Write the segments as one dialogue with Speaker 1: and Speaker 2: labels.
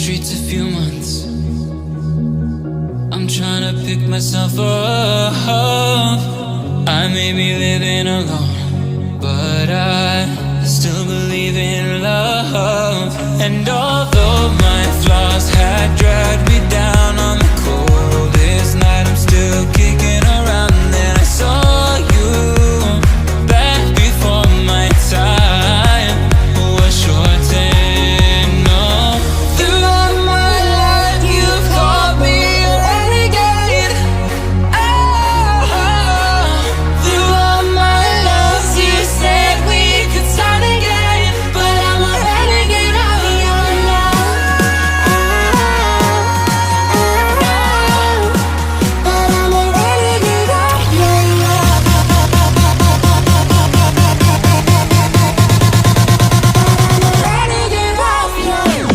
Speaker 1: streets a few months. I'm trying to pick myself up. I may be living alone, but I still believe in love. And although my flaws had dragged me down on the coldest night, I'm still kicking around. And then I saw you back before my time was shortened. No, throughout my life you've called me a renegade. Throughout my loves you said we could start again, but I'm a renegade of your love. But I'm a renegade of your love. Renegade of your love.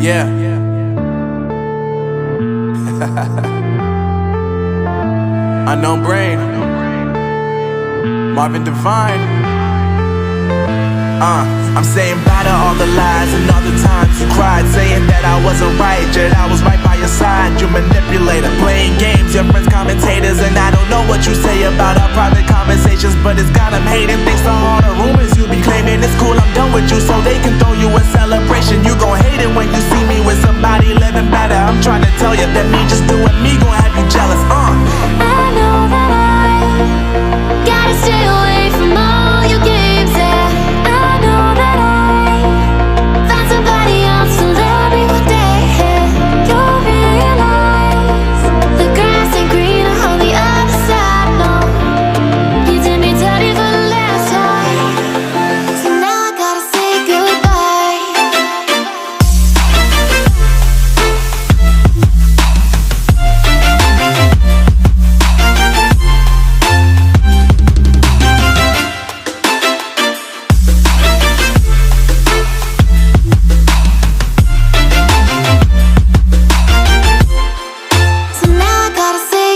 Speaker 2: Yeah. Unknown Brain, Marvin Devine. I'm saying bye to all the lies and all the times you cried, saying that I wasn't right, yet I was right by your side. You manipulator, playing games, your friends commentators, and I don't know what you say about our private conversations, but it's got them hating. Thanks to all the rumors you be claiming. It's cool, I'm done with you, so they can throw you a celebration. You gon' hate it when you see me with somebody living better. I'm trying to tell you that me just doing me gon' have you jealous.
Speaker 3: I know that I gotta stay away from all your games, yeah. I know that I found somebody else to love me one day, yeah. You'll realize the grass ain't greener on the other side, no. You did me dirty for the last time, so now I gotta say goodbye. So now I gotta say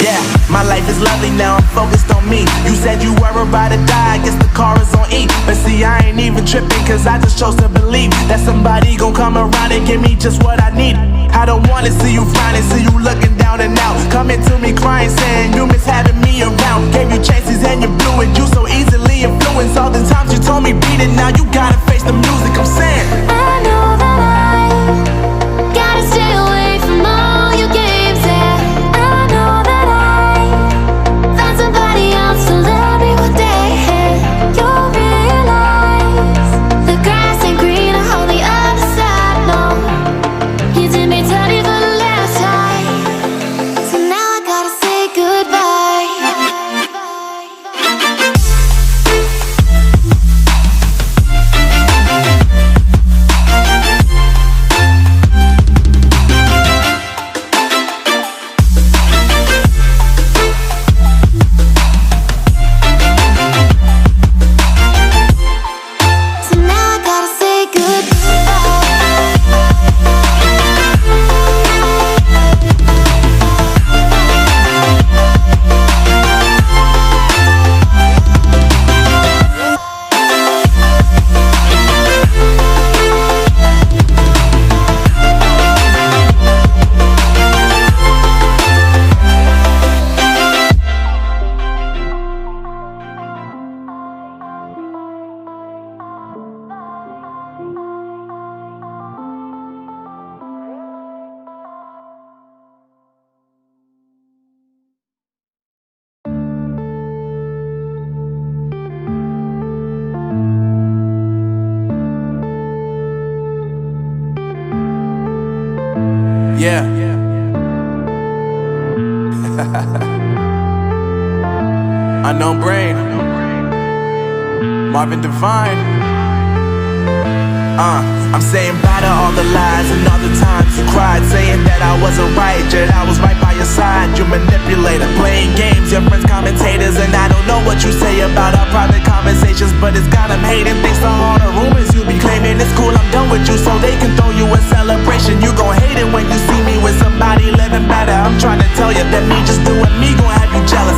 Speaker 2: Yeah, my life is lovely now, I'm focused on me. You said you were about to die, I guess the car is on E. But see, I ain't even tripping, cause I just chose to believe that somebody gon' come around and give me just what I need. I don't wanna see you finding, see you looking down and out, coming to me crying, saying you miss having me around. Gave you chances and you blew it, you so easily influenced. All the times you told me beat it, now you gotta face the music. I'm saying
Speaker 3: I know that I gotta stay away from all your games, yeah. I know that I found somebody else to love me one day, yeah. You'll realize the grass ain't greener on the other side, no. You did me dirty for the last time, so now I gotta
Speaker 2: Yeah. Unknown Brain, Marvin Devine. I'm saying bye to all the lies and all the times you cried, saying that I wasn't right, yet I was right by your side. You manipulator, playing games, your friends commentators, and I don't know what you say about our private conversations, but it's got them hating. Thanks to all the rumors you be claiming. It's cool, I'm done with you, so they can throw you a celebration. You gon' hate it when you see me with somebody living better. I'm trying to tell you that me just doing me gon' have you jealous.